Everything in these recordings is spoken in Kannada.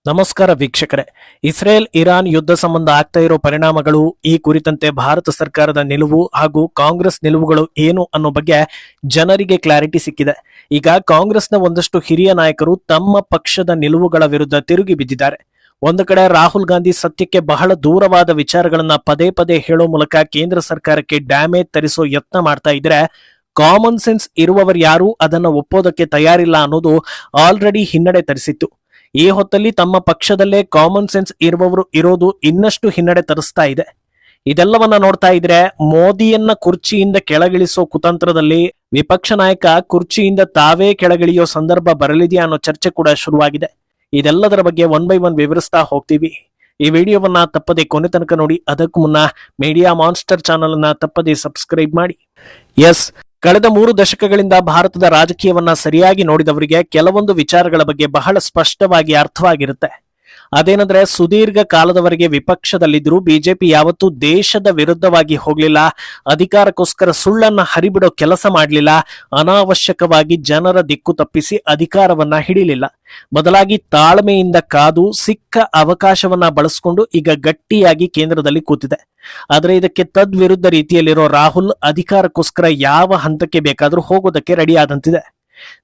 ನಮಸ್ಕಾರ ವೀಕ್ಷಕರೇ. ಇಸ್ರೇಲ್ ಇರಾನ್ ಯುದ್ಧ ಸಂಬಂಧ ಆಗ್ತಾ ಇರೋ ಪರಿಣಾಮಗಳು, ಈ ಕುರಿತಂತೆ ಭಾರತ ಸರ್ಕಾರದ ನಿಲುವು ಹಾಗೂ ಕಾಂಗ್ರೆಸ್ ನಿಲುವುಗಳು ಏನು ಅನ್ನೋ ಬಗ್ಗೆ ಜನರಿಗೆ ಕ್ಲಾರಿಟಿ ಸಿಕ್ಕಿದೆ. ಈಗ ಕಾಂಗ್ರೆಸ್ನ ಒಂದಷ್ಟು ಹಿರಿಯ ನಾಯಕರು ತಮ್ಮ ಪಕ್ಷದ ನಿಲುವುಗಳ ವಿರುದ್ಧ ತಿರುಗಿ ಬಿದ್ದಿದ್ದಾರೆ. ಒಂದು ಕಡೆ ರಾಹುಲ್ ಗಾಂಧಿ ಸತ್ಯಕ್ಕೆ ಬಹಳ ದೂರವಾದ ವಿಚಾರಗಳನ್ನ ಪದೇ ಪದೇ ಹೇಳೋ ಮೂಲಕ ಕೇಂದ್ರ ಸರ್ಕಾರಕ್ಕೆ ಡ್ಯಾಮೇಜ್ ತರಿಸೋ ಯತ್ನ ಮಾಡ್ತಾ ಇದ್ರೆ, ಕಾಮನ್ ಸೆನ್ಸ್ ಇರುವವರು ಯಾರು ಅದನ್ನ ಒಪ್ಪೋದಕ್ಕೆ ತಯಾರಿಲ್ಲ ಅನ್ನೋದು ಆಲ್ರೆಡಿ ಹಿನ್ನಡೆ ತರಿಸಿತ್ತು. ಈ ಹೊತ್ತಲ್ಲಿ ತಮ್ಮ ಪಕ್ಷದಲ್ಲೇ ಕಾಮನ್ ಸೆನ್ಸ್ ಇರುವವರು ಇರೋದು ಇನ್ನಷ್ಟು ಹಿನ್ನಡೆ ತರಿಸ್ತಾ ಇದೆ. ಇದೆಲ್ಲವನ್ನ ನೋಡ್ತಾ ಇದ್ರೆ ಮೋದಿಯನ್ನ ಕುರ್ಚಿಯಿಂದ ಕೆಳಗಿಳಿಸೋ ಕುತಂತ್ರದಲ್ಲಿ ವಿಪಕ್ಷ ನಾಯಕ ಕುರ್ಚಿಯಿಂದ ತಾವೇ ಕೆಳಗಿಳಿಯೋ ಸಂದರ್ಭ ಬರಲಿದೆಯಾ ಅನ್ನೋ ಚರ್ಚೆ ಕೂಡ ಶುರುವಾಗಿದೆ. ಇದೆಲ್ಲದರ ಬಗ್ಗೆ ಒನ್ ಬೈ ಒನ್ ವಿವರಿಸ್ತಾ ಹೋಗ್ತೀವಿ. ಈ ವಿಡಿಯೋವನ್ನ ತಪ್ಪದೆ ಕೊನೆ ತನಕ ನೋಡಿ. ಅದಕ್ಕೂ ಮುನ್ನ ಮೀಡಿಯಾ ಮಾನ್ಸ್ಟರ್ ಚಾನೆಲ್ ಅನ್ನ ತಪ್ಪದೆ ಸಬ್ಸ್ಕ್ರೈಬ್ ಮಾಡಿ. ಕಳೆದ 3 ದಶಕಗಳಿಂದ ಭಾರತದ ರಾಜಕೀಯವನ್ನ ಸರಿಯಾಗಿ ನೋಡಿದವರಿಗೆ ಕೆಲವೊಂದು ವಿಚಾರಗಳ ಬಗ್ಗೆ ಬಹಳ ಸ್ಪಷ್ಟವಾಗಿ ಅರ್ಥವಾಗಿರುತ್ತೆ. ಅದೇನಂದ್ರೆ, ಸುದೀರ್ಘ ಕಾಲದವರೆಗೆ ವಿಪಕ್ಷದಲ್ಲಿದ್ರು ಬಿಜೆಪಿ ಯಾವತ್ತೂ ದೇಶದ ವಿರುದ್ಧವಾಗಿ ಹೋಗ್ಲಿಲ್ಲ, ಅಧಿಕಾರಕ್ಕೋಸ್ಕರ ಸುಳ್ಳನ್ನ ಹರಿಬಿಡೋ ಕೆಲಸ ಮಾಡಲಿಲ್ಲ, ಅನಾವಶ್ಯಕವಾಗಿ ಜನರ ದಿಕ್ಕು ತಪ್ಪಿಸಿ ಅಧಿಕಾರವನ್ನ ಹಿಡಿಲಿಲ್ಲ. ಬದಲಾಗಿ ತಾಳ್ಮೆಯಿಂದ ಕಾದು ಸಿಕ್ಕ ಅವಕಾಶವನ್ನ ಬಳಸಿಕೊಂಡು ಈಗ ಗಟ್ಟಿಯಾಗಿ ಕೇಂದ್ರದಲ್ಲಿ ಕೂತಿದೆ. ಆದ್ರೆ ಇದಕ್ಕೆ ತದ್ವಿರುದ್ಧ ರೀತಿಯಲ್ಲಿರೋ ರಾಹುಲ್ ಅಧಿಕಾರಕ್ಕೋಸ್ಕರ ಯಾವ ಹಂತಕ್ಕೆ ಬೇಕಾದ್ರೂ ಹೋಗೋದಕ್ಕೆ ರೆಡಿ ಆದಂತಿದೆ.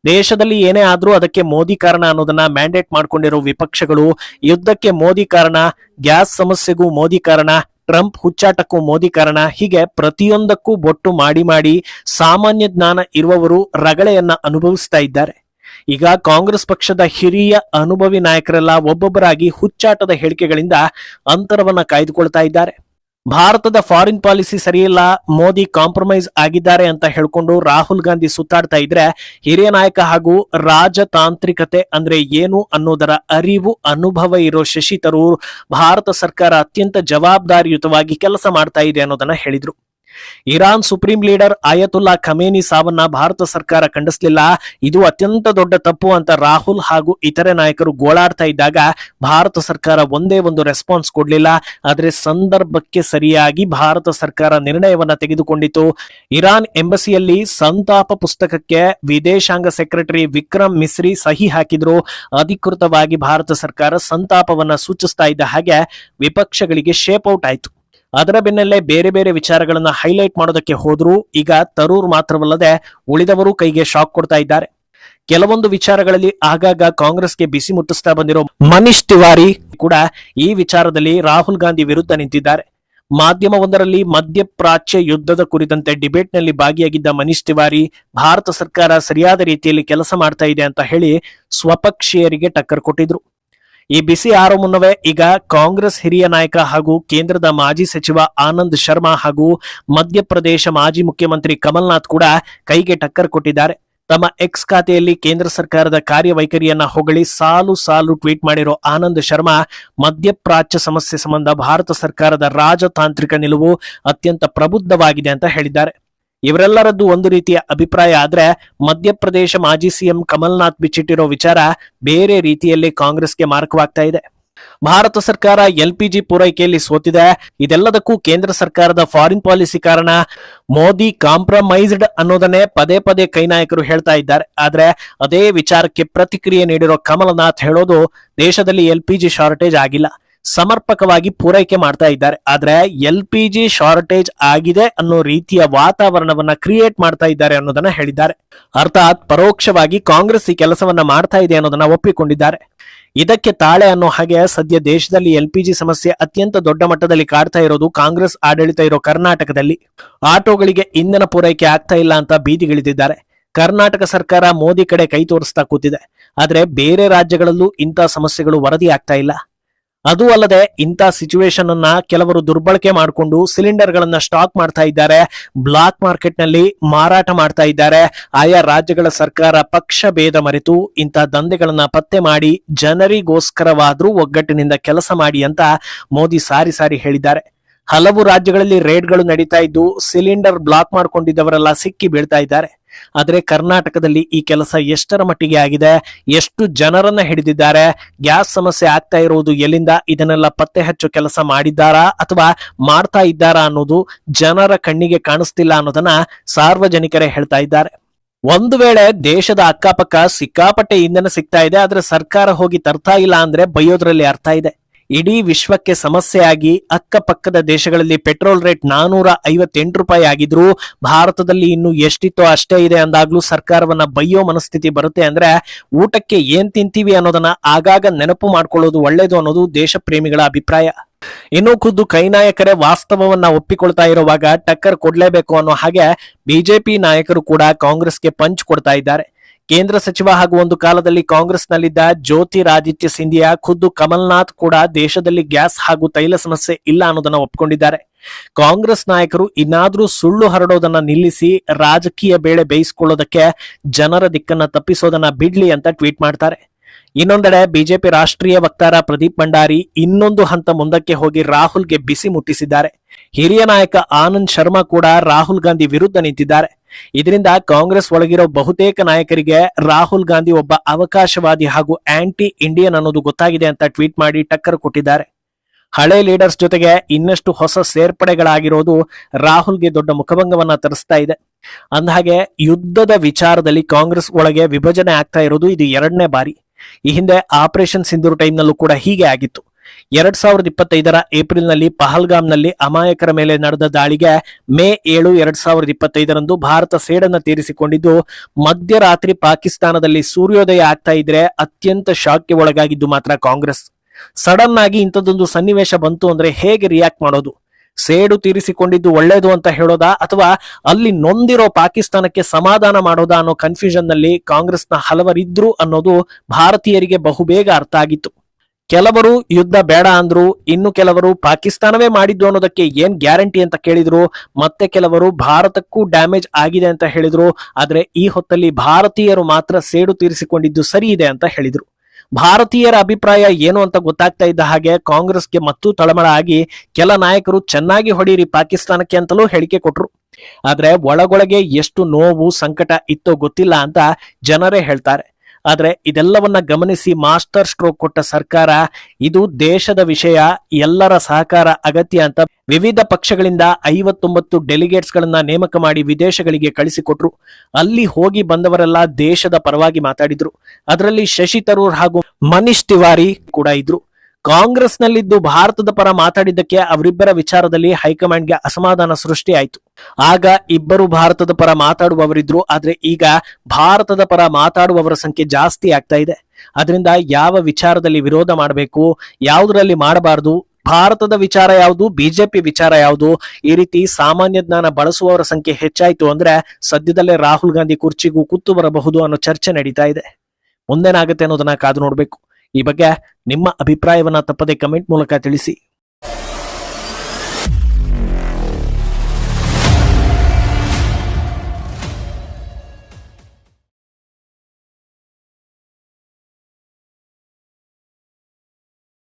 ದೇಶದಲ್ಲಿ ಏನೇ ಆದ್ರೂ ಅದಕ್ಕೆ ಮೋದಿ ಕಾರಣ ಅನ್ನೋದನ್ನ ಮ್ಯಾಂಡೇಟ್ ಮಾಡ್ಕೊಂಡಿರೋ ವಿಪಕ್ಷಗಳು ಯುದ್ಧಕ್ಕೆ ಮೋದಿ ಕಾರಣ, ಗ್ಯಾಸ್ ಸಮಸ್ಯೆಗೂ ಮೋದಿ ಕಾರಣ, ಟ್ರಂಪ್ ಹುಚ್ಚಾಟಕ್ಕೂ ಮೋದಿ ಕಾರಣ, ಹೀಗೆ ಪ್ರತಿಯೊಂದಕ್ಕೂ ಬೊಟ್ಟು ಮಾಡಿ ಸಾಮಾನ್ಯ ಜ್ಞಾನ ಇರುವವರು ರಗಳೆಯನ್ನ ಅನುಭವಿಸ್ತಾ ಇದ್ದಾರೆ. ಈಗ ಕಾಂಗ್ರೆಸ್ ಪಕ್ಷದ ಹಿರಿಯ ಅನುಭವಿ ನಾಯಕರೆಲ್ಲ ಒಬ್ಬೊಬ್ಬರಾಗಿ ಹುಚ್ಚಾಟದ ಹೇಳಿಕೆಗಳಿಂದ ಅಂತರವನ್ನ ಕಾಯ್ದುಕೊಳ್ತಾ ಇದ್ದಾರೆ. ಭಾರತದ ಫಾರಿನ್ ಪಾಲಿಸಿ ಸರಿಯಿಲ್ಲ, ಮೋದಿ ಕಾಂಪ್ರಮೈಸ್ ಆಗಿದ್ದಾರೆ ಅಂತ ಹೇಳ್ಕೊಂಡು ರಾಹುಲ್ ಗಾಂಧಿ ಸುತ್ತಾಡ್ತಾ ಇದ್ರೆ, ಹಿರಿಯ ನಾಯಕ ಹಾಗೂ ರಾಜತಾಂತ್ರಿಕತೆ ಅಂದ್ರೆ ಏನು ಅನ್ನೋದರ ಅರಿವು ಅನುಭವ ಇರೋ ಶಶಿ ತರೂರ್ ಭಾರತ ಸರ್ಕಾರ ಅತ್ಯಂತ ಜವಾಬ್ದಾರಿಯುತವಾಗಿ ಕೆಲಸ ಮಾಡ್ತಾ ಇದೆ ಅನ್ನೋದನ್ನ ಹೇಳಿದ್ರು. Iran supreme leader Ayatollah Khamenei ಸಾವನ್ನ ಭಾರತ ಸರ್ಕಾರ ಖಂಡಿಸಲಿಲ್ಲ, ಇದು ಅತ್ಯಂತ ದೊಡ್ಡ ತಪ್ಪು ಅಂತ ರಾಹುಲ್ ಹಾಗೂ ಇತರೆ ನಾಯಕರು ಗೋಳಾಡ್ತಾ ಇದ್ದಾಗ ಭಾರತ ಸರ್ಕಾರ ಒಂದೇ ಒಂದು ರೆಸ್ಪಾನ್ಸ್ ಕೊಡ್ಲಿಲ್ಲ. ಆದ್ರೆ ಸಂದರ್ಭಕ್ಕೆ ಸರಿಯಾಗಿ ಭಾರತ ಸರ್ಕಾರ ನಿರ್ಣಯವನ್ನ ತೆಗೆದುಕೊಂಡಿತು. ಇರಾನ್ ಎಂಬಸಿಯಲ್ಲಿ ಸಂತಾಪ ಪುಸ್ತಕಕ್ಕೆ ವಿದೇಶಾಂಗ ಸೆಕ್ರೆಟರಿ ವಿಕ್ರಮ್ ಮಿಸ್ರಿ ಸಹಿ ಹಾಕಿದ್ರು. ಅಧಿಕೃತವಾಗಿ ಭಾರತ ಸರ್ಕಾರ ಸಂತಾಪವನ್ನ ಸೂಚಿಸ್ತಾ ಇದ್ದ ಹಾಗೆ ವಿಪಕ್ಷಗಳಿಗೆ ಶೇಪ್ ಔಟ್ ಆಯ್ತು. ಅದರ ಬೆನ್ನಲ್ಲೇ ಬೇರೆ ಬೇರೆ ವಿಚಾರಗಳನ್ನ ಹೈಲೈಟ್ ಮಾಡೋದಕ್ಕೆ ಹೋದ್ರು. ಈಗ ತರೂರ್ ಮಾತ್ರವಲ್ಲದೆ ಉಳಿದವರು ಕೈಗೆ ಶಾಕ್ ಕೊಡ್ತಾ ಇದ್ದಾರೆ. ಕೆಲವೊಂದು ವಿಚಾರಗಳಲ್ಲಿ ಆಗಾಗ ಕಾಂಗ್ರೆಸ್ಗೆ ಬಿಸಿ ಮುಟ್ಟಿಸ್ತಾ ಬಂದಿರೋ ಮನೀಶ್ ತಿವಾರಿ ಕೂಡ ಈ ವಿಚಾರದಲ್ಲಿ ರಾಹುಲ್ ಗಾಂಧಿ ವಿರುದ್ಧ ನಿಂತಿದ್ದಾರೆ. ಮಾಧ್ಯಮವೊಂದರಲ್ಲಿ ಮಧ್ಯಪ್ರಾಚ್ಯ ಯುದ್ಧದ ಕುರಿತಂತೆ ಡಿಬೇಟ್ ನಲ್ಲಿ ಭಾಗಿಯಾಗಿದ್ದ ಮನೀಶ್ ತಿವಾರಿ ಭಾರತ ಸರ್ಕಾರ ಸರಿಯಾದ ರೀತಿಯಲ್ಲಿ ಕೆಲಸ ಮಾಡ್ತಾ ಇದೆ ಅಂತ ಹೇಳಿ ಸ್ವಪಕ್ಷೀಯರಿಗೆ ಟಕ್ಕರ್ ಕೊಟ್ಟಿದ್ರು. ಈ ಬಿಸಿ ಆರೋ ಮುನ್ನವೇ ಈಗ ಕಾಂಗ್ರೆಸ್ ಹಿರಿಯ ನಾಯಕ ಹಾಗೂ ಕೇಂದ್ರದ ಮಾಜಿ ಸಚಿವ ಆನಂದ್ ಶರ್ಮಾ ಹಾಗೂ ಮಧ್ಯಪ್ರದೇಶ ಮಾಜಿ ಮುಖ್ಯಮಂತ್ರಿ ಕಮಲ್ನಾಥ್ ಕೂಡ ಕೈಗೆ ಟಕ್ಕರ್ ಕೊಟ್ಟಿದ್ದಾರೆ. ತಮ್ಮ ಎಕ್ಸ್ ಖಾತೆಯಲ್ಲಿ ಕೇಂದ್ರ ಸರ್ಕಾರದ ಕಾರ್ಯವೈಖರಿಯನ್ನ ಹೊಗಳಿ ಸಾಲು ಟ್ವೀಟ್ ಮಾಡಿರೋ ಆನಂದ್ ಶರ್ಮಾ ಮಧ್ಯಪ್ರಾಚ್ಯ ಸಮಸ್ಯೆ ಸಂಬಂಧ ಭಾರತ ಸರ್ಕಾರದ ರಾಜತಾಂತ್ರಿಕ ನಿಲುವು ಅತ್ಯಂತ ಪ್ರಬುದ್ಧವಾಗಿದೆ ಅಂತ ಹೇಳಿದ್ದಾರೆ. ಇವರೆಲ್ಲರದ್ದು ಒಂದು ರೀತಿಯ ಅಭಿಪ್ರಾಯ ಆದ್ರೆ, ಮಧ್ಯಪ್ರದೇಶ ಮಾಜಿ ಸಿಎಂ ಕಮಲ್ನಾಥ್ ಬಿಚ್ಚಿಟ್ಟಿರೋ ವಿಚಾರ ಬೇರೆ ರೀತಿಯಲ್ಲಿ ಕಾಂಗ್ರೆಸ್ಗೆ ಮಾರಕವಾಗ್ತಾ ಇದೆ. ಭಾರತ ಸರ್ಕಾರ LPG ಪೂರೈಕೆಯಲ್ಲಿ ಸೋತಿದೆ. ಇದೆಲ್ಲದಕ್ಕೂ ಕೇಂದ್ರ ಸರ್ಕಾರದ ಫಾರಿನ್ ಪಾಲಿಸಿ ಕಾರಣ, ಮೋದಿ ಕಾಂಪ್ರಮೈಸ್ಡ್ ಅನ್ನೋದನ್ನೇ ಪದೇ ಪದೇ ಕೈ ನಾಯಕರು ಹೇಳ್ತಾ ಇದ್ದಾರೆ. ಆದ್ರೆ ಅದೇ ವಿಚಾರಕ್ಕೆ ಪ್ರತಿಕ್ರಿಯೆ ನೀಡಿರೋ ಕಮಲ್ನಾಥ್ ಹೇಳೋದು, ದೇಶದಲ್ಲಿ LPG ಶಾರ್ಟೇಜ್ ಆಗಿಲ್ಲ, ಸಮರ್ಪಕವಾಗಿ ಪೂರೈಕೆ ಮಾಡ್ತಾ ಇದ್ದಾರೆ. ಆದ್ರೆ LPG ಶಾರ್ಟೇಜ್ ಆಗಿದೆ ಅನ್ನೋ ರೀತಿಯ ವಾತಾವರಣವನ್ನ ಕ್ರಿಯೇಟ್ ಮಾಡ್ತಾ ಇದ್ದಾರೆ ಅನ್ನೋದನ್ನ ಹೇಳಿದ್ದಾರೆ. ಅರ್ಥಾತ್ ಪರೋಕ್ಷವಾಗಿ ಕಾಂಗ್ರೆಸ್ ಈ ಕೆಲಸವನ್ನ ಮಾಡ್ತಾ ಇದೆ ಅನ್ನೋದನ್ನ ಒಪ್ಪಿಕೊಂಡಿದ್ದಾರೆ. ಇದಕ್ಕೆ ತಾಳೆ ಅನ್ನೋ ಹಾಗೆ ಸದ್ಯ ದೇಶದಲ್ಲಿ LPG ಸಮಸ್ಯೆ ಅತ್ಯಂತ ದೊಡ್ಡ ಮಟ್ಟದಲ್ಲಿ ಕಾಡ್ತಾ ಇರೋದು ಕಾಂಗ್ರೆಸ್ ಆಡಳಿತ ಇರೋ ಕರ್ನಾಟಕದಲ್ಲಿ. ಆಟೋಗಳಿಗೆ ಇಂಧನ ಪೂರೈಕೆ ಆಗ್ತಾ ಇಲ್ಲ ಅಂತ ಬೀದಿಗಿಳಿದಿದ್ದಾರೆ. ಕರ್ನಾಟಕ ಸರ್ಕಾರ ಮೋದಿ ಕಡೆ ಕೈ ತೋರಿಸ್ತಾ ಕೂತಿದೆ. ಆದ್ರೆ ಬೇರೆ ರಾಜ್ಯಗಳಲ್ಲೂ ಇಂಥ ಸಮಸ್ಯೆಗಳು ವರದಿ ಆಗ್ತಾ ಇಲ್ಲ. ಅದೂ ಅಲ್ಲದೆ ಇಂಥ ಸಿಚುವೇಶನ್ ಅನ್ನ ಕೆಲವರು ದುರ್ಬಳಕೆ ಮಾಡಿಕೊಂಡು ಸಿಲಿಂಡರ್ ಗಳನ್ನ ಸ್ಟಾಕ್ ಮಾಡ್ತಾ ಇದ್ದಾರೆ, ಬ್ಲಾಕ್ ಮಾರ್ಕೆಟ್ ನಲ್ಲಿ ಮಾರಾಟ ಮಾಡ್ತಾ ಇದ್ದಾರೆ. ಆಯಾ ರಾಜ್ಯಗಳ ಸರ್ಕಾರ ಪಕ್ಷ ಭೇದ ಮರೆತು ಇಂಥ ದಂಧೆಗಳನ್ನ ಪತ್ತೆ ಮಾಡಿ ಜನರಿಗೋಸ್ಕರವಾದ್ರೂ ಒಗ್ಗಟ್ಟಿನಿಂದ ಕೆಲಸ ಮಾಡಿ ಅಂತ ಮೋದಿ ಸಾರಿ ಹೇಳಿದ್ದಾರೆ. ಹಲವು ರಾಜ್ಯಗಳಲ್ಲಿ ರೇಡ್ಗಳು ನಡೀತಾ ಇದ್ದು ಸಿಲಿಂಡರ್ ಬ್ಲಾಕ್ ಮಾಡ್ಕೊಂಡಿದ್ದವರೆಲ್ಲ ಸಿಕ್ಕಿ ಬೀಳ್ತಾ ಇದ್ದಾರೆ. ಆದ್ರೆ ಕರ್ನಾಟಕದಲ್ಲಿ ಈ ಕೆಲಸ ಎಷ್ಟರ ಮಟ್ಟಿಗೆ ಆಗಿದೆ, ಎಷ್ಟು ಜನರನ್ನ ಹಿಡಿದಿದ್ದಾರೆ, ಗ್ಯಾಸ್ ಸಮಸ್ಯೆ ಆಗ್ತಾ ಇರುವುದು ಎಲ್ಲಿಂದ, ಇದನ್ನೆಲ್ಲ ಪತ್ತೆ ಹಚ್ಚೋ ಕೆಲಸ ಮಾಡಿದ್ದಾರಾ ಅಥವಾ ಮಾಡ್ತಾ ಇದ್ದಾರಾ ಅನ್ನೋದು ಜನರ ಕಣ್ಣಿಗೆ ಕಾಣಿಸ್ತಿಲ್ಲ ಅನ್ನೋದನ್ನ ಸಾರ್ವಜನಿಕರೇ ಹೇಳ್ತಾ ಇದ್ದಾರೆ. ಒಂದು ವೇಳೆ ದೇಶದ ಅಕ್ಕಪಕ್ಕ ಸಿಕ್ಕಾಪಟ್ಟೆ ಇಂಧನ ಸಿಗ್ತಾ ಇದೆ, ಆದ್ರೆ ಸರ್ಕಾರ ಹೋಗಿ ತರ್ತಾ ಇಲ್ಲ ಅಂದ್ರೆ ಬೈಯೋದ್ರಲ್ಲಿ ಅರ್ಥ ಇದೆ. ಇಡೀ ವಿಶ್ವಕ್ಕೆ ಸಮಸ್ಯೆಯಾಗಿ ಅಕ್ಕಪಕ್ಕದ ದೇಶಗಳಲ್ಲಿ ಪೆಟ್ರೋಲ್ ರೇಟ್ 458 ರೂಪಾಯಿ ಆಗಿದ್ರು ಭಾರತದಲ್ಲಿ ಇನ್ನು ಎಷ್ಟಿತ್ತೋ ಅಷ್ಟೇ ಇದೆ ಅಂದಾಗ್ಲೂ ಸರ್ಕಾರವನ್ನ ಬೈಯೋ ಮನಸ್ಥಿತಿ ಬರುತ್ತೆ ಅಂದ್ರೆ ಊಟಕ್ಕೆ ಏನ್ ತಿಂತೀವಿ ಅನ್ನೋದನ್ನ ಆಗಾಗ ನೆನಪು ಮಾಡ್ಕೊಳ್ಳೋದು ಒಳ್ಳೇದು ಅನ್ನೋದು ದೇಶ ಪ್ರೇಮಿಗಳ ಅಭಿಪ್ರಾಯ. ಇನ್ನು ಖುದ್ದು ಕೈ ನಾಯಕರೇ ವಾಸ್ತವವನ್ನ ಒಪ್ಪಿಕೊಳ್ತಾ ಇರುವಾಗ ಟಕ್ಕರ್ ಕೊಡ್ಲೇಬೇಕು ಅನ್ನೋ ಹಾಗೆ ಬಿಜೆಪಿ ನಾಯಕರು ಕೂಡ ಕಾಂಗ್ರೆಸ್ಗೆ ಪಂಚ್ ಕೊಡ್ತಾ ಇದ್ದಾರೆ. ಕೇಂದ್ರ ಸಚಿವ ಹಾಗೂ ಒಂದು ಕಾಲದಲ್ಲಿ ಕಾಂಗ್ರೆಸ್ನಲ್ಲಿದ್ದ ಜ್ಯೋತಿರಾದಿತ್ಯ ಸಿಂಧಿಯಾ ಖುದ್ದು ಕಮಲ್ನಾಥ್ ಕೂಡ ದೇಶದಲ್ಲಿ ಗ್ಯಾಸ್ ಹಾಗೂ ತೈಲ ಸಮಸ್ಯೆ ಇಲ್ಲ ಅನ್ನೋದನ್ನ ಒಪ್ಕೊಂಡಿದ್ದಾರೆ. ಕಾಂಗ್ರೆಸ್ ನಾಯಕರು ಇನ್ನಾದ್ರೂ ಸುಳ್ಳು ಹರಡೋದನ್ನ ನಿಲ್ಲಿಸಿ ರಾಜಕೀಯ ಬೇಳೆ ಬೇಯಿಸಿಕೊಳ್ಳೋದಕ್ಕೆ ಜನರ ದಿಕ್ಕನ್ನ ತಪ್ಪಿಸೋದನ್ನ ಬಿಡ್ಲಿ ಅಂತ ಟ್ವೀಟ್ ಮಾಡ್ತಾರೆ. ಇನ್ನೊಂದೆಡೆ ಬಿಜೆಪಿ ರಾಷ್ಟ್ರೀಯ ವಕ್ತಾರ ಪ್ರದೀಪ್ ಭಂಡಾರಿ ಇನ್ನೊಂದು ಹಂತ ಮುಂದಕ್ಕೆ ಹೋಗಿ ರಾಹುಲ್ಗೆ ಬಿಸಿ ಮುಟ್ಟಿಸಿದ್ದಾರೆ. ಹಿರಿಯ ನಾಯಕ ಆನಂದ್ ಶರ್ಮಾ ಕೂಡ ರಾಹುಲ್ ಗಾಂಧಿ ವಿರುದ್ಧ ನಿಂತಿದ್ದಾರೆ. ಇದರಿಂದ ಕಾಂಗ್ರೆಸ್ ಒಳಗಿರೋ ಬಹುತೇಕ ನಾಯಕರಿಗೆ ರಾಹುಲ್ ಗಾಂಧಿ ಒಬ್ಬ ಅವಕಾಶವಾದಿ ಹಾಗೂ ಆಂಟಿ ಇಂಡಿಯನ್ ಅನ್ನೋದು ಗೊತ್ತಾಗಿದೆ ಅಂತ ಟ್ವೀಟ್ ಮಾಡಿ ಟಕ್ಕರ್ ಕೊಟ್ಟಿದ್ದಾರೆ. ಹಳೆ ಲೀಡರ್ಸ್ ಜೊತೆಗೆ ಇನ್ನಷ್ಟು ಹೊಸ ಸೇರ್ಪಡೆಗಳಾಗಿರೋದು ರಾಹುಲ್ಗೆ ದೊಡ್ಡ ಮುಖಭಂಗವನ್ನ ತರಿಸ್ತಾ ಇದೆ. ಅಂದಹಾಗೆ ಯುದ್ಧದ ವಿಚಾರದಲ್ಲಿ ಕಾಂಗ್ರೆಸ್ ಒಳಗೆ ವಿಭಜನೆ ಆಗ್ತಾ ಇರೋದು ಇದು 2ನೇ ಬಾರಿ. ಈ ಹಿಂದೆ ಆಪರೇಷನ್ ಸಿಂಧೂರ್ ಟೈಮ್ ನಲ್ಲೂ ಕೂಡ ಹೀಗೆ ಆಗಿತ್ತು. 2025 ಏಪ್ರಿಲ್ನಲ್ಲಿ ಪಹಲ್ಗಾಮ್ನಲ್ಲಿ ಅಮಾಯಕರ ಮೇಲೆ ನಡೆದ ದಾಳಿಗೆ ಮೇ 7, 2025 ಭಾರತ ಸೇಡನ್ನ ತೀರಿಸಿಕೊಂಡಿದ್ದು, ಮಧ್ಯರಾತ್ರಿ ಪಾಕಿಸ್ತಾನದಲ್ಲಿ ಸೂರ್ಯೋದಯ ಆಗ್ತಾ ಇದ್ರೆ ಅತ್ಯಂತ ಶಾಕ್ಗೆ ಒಳಗಾಗಿದ್ದು ಮಾತ್ರ ಕಾಂಗ್ರೆಸ್. ಸಡನ್ ಆಗಿ ಇಂಥದ್ದೊಂದು ಸನ್ನಿವೇಶ ಬಂತು ಅಂದ್ರೆ ಹೇಗೆ ರಿಯಾಕ್ಟ್ ಮಾಡೋದು? ಸೇಡು ತೀರಿಸಿಕೊಂಡಿದ್ದು ಒಳ್ಳೇದು ಅಂತ ಹೇಳೋದಾ ಅಥವಾ ಅಲ್ಲಿ ನೊಂದಿರೋ ಪಾಕಿಸ್ತಾನಕ್ಕೆ ಸಮಾಧಾನ ಮಾಡೋದಾ ಅನ್ನೋ ಕನ್ಫ್ಯೂಷನ್ ನಲ್ಲಿ ಕಾಂಗ್ರೆಸ್ನ ಹಲವರಿದ್ರು ಅನ್ನೋದು ಭಾರತೀಯರಿಗೆ ಬಹುಬೇಗ ಅರ್ಥ ಆಗಿತ್ತು. ಕೆಲವರು ಯುದ್ಧ ಬೇಡ ಅಂದ್ರು, ಇನ್ನು ಕೆಲವರು ಪಾಕಿಸ್ತಾನವೇ ಮಾಡಿದ್ದು ಅನ್ನೋದಕ್ಕೆ ಏನ್ ಗ್ಯಾರಂಟಿ ಅಂತ ಕೇಳಿದ್ರು, ಮತ್ತೆ ಕೆಲವರು ಭಾರತಕ್ಕೂ ಡ್ಯಾಮೇಜ್ ಆಗಿದೆ ಅಂತ ಹೇಳಿದ್ರು. ಆದ್ರೆ ಈ ಹೊತ್ತಲ್ಲಿ ಭಾರತೀಯರು ಮಾತ್ರ ಸೇಡು ತೀರಿಸಿಕೊಂಡಿದ್ದು ಸರಿ ಇದೆ ಅಂತ ಹೇಳಿದ್ರು. ಭಾರತೀಯರ ಅಭಿಪ್ರಾಯ ಏನು ಅಂತ ಗೊತ್ತಾಗ್ತಾ ಇದ್ದ ಹಾಗೆ ಕಾಂಗ್ರೆಸ್ಗೆ ಮತ್ತೂ ತಳಮಳ ಆಗಿ ಕೆಲ ನಾಯಕರು ಚೆನ್ನಾಗಿ ಹೊಡೀರಿ ಪಾಕಿಸ್ತಾನಕ್ಕೆ ಅಂತಲೂ ಹೇಳಿಕೆ ಕೊಟ್ರು. ಆದ್ರೆ ಒಳಗೊಳಗೆ ಎಷ್ಟು ನೋವು ಸಂಕಟ ಇತ್ತೋ ಗೊತ್ತಿಲ್ಲ ಅಂತ ಜನರೇ ಹೇಳ್ತಾರೆ. ಆದ್ರೆ ಇದೆಲ್ಲವನ್ನ ಗಮನಿಸಿ ಮಾಸ್ಟರ್ ಸ್ಟ್ರೋಕ್ ಕೊಟ್ಟ ಸರ್ಕಾರ, ಇದು ದೇಶದ ವಿಷಯ, ಎಲ್ಲರ ಸಹಕಾರ ಅಗತ್ಯ ಅಂತ ವಿವಿಧ ಪಕ್ಷಗಳಿಂದ 59 ಡೆಲಿಗೇಟ್ಸ್ ಗಳನ್ನ ನೇಮಕ ಮಾಡಿ ವಿದೇಶಗಳಿಗೆ ಕಳಿಸಿಕೊಟ್ರು. ಅಲ್ಲಿ ಹೋಗಿ ಬಂದವರೆಲ್ಲ ದೇಶದ ಪರವಾಗಿ ಮಾತಾಡಿದ್ರು. ಅದರಲ್ಲಿ ಶಶಿ ತರೂರ್ ಹಾಗೂ ಮನೀಶ್ ತಿವಾರಿ ಕೂಡ ಇದ್ರು. ಕಾಂಗ್ರೆಸ್ ನಲ್ಲಿದ್ದು ಭಾರತದ ಪರ ಮಾತಾಡಿದ್ದಕ್ಕೆ ಅವರಿಬ್ಬರ ವಿಚಾರದಲ್ಲಿ ಹೈಕಮಾಂಡ್ಗೆ ಅಸಮಾಧಾನ ಸೃಷ್ಟಿ ಆಯ್ತು. ಆಗ ಇಬ್ಬರು ಭಾರತದ ಪರ ಮಾತಾಡುವವರಿದ್ರು, ಆದ್ರೆ ಈಗ ಭಾರತದ ಪರ ಮಾತಾಡುವವರ ಸಂಖ್ಯೆ ಜಾಸ್ತಿ ಆಗ್ತಾ ಇದೆ. ಅದರಿಂದ ಯಾವ ವಿಚಾರದಲ್ಲಿ ವಿರೋಧ ಮಾಡಬೇಕು, ಯಾವುದರಲ್ಲಿ ಮಾಡಬಾರದು, ಭಾರತದ ವಿಚಾರ ಯಾವುದು, ಬಿಜೆಪಿ ವಿಚಾರ ಯಾವುದು, ಈ ರೀತಿ ಸಾಮಾನ್ಯ ಜ್ಞಾನ ಬಳಸುವವರ ಸಂಖ್ಯೆ ಹೆಚ್ಚಾಯ್ತು ಅಂದ್ರೆ ಸದ್ಯದಲ್ಲೇ ರಾಹುಲ್ ಗಾಂಧಿ ಕುರ್ಚಿಗೂ ಕುತ್ತು ಬರಬಹುದು ಅನ್ನೋ ಚರ್ಚೆ ನಡೀತಾ ಇದೆ. ಮುಂದೇನಾಗುತ್ತೆ ಅನ್ನೋದನ್ನ ಕಾದು ನೋಡ್ಬೇಕು. ಈ ಬಗ್ಗೆ ನಿಮ್ಮ ಅಭಿಪ್ರಾಯವನ್ನ ತಪ್ಪದೆ ಕಮೆಂಟ್ ಮೂಲಕ ತಿಳಿಸಿ.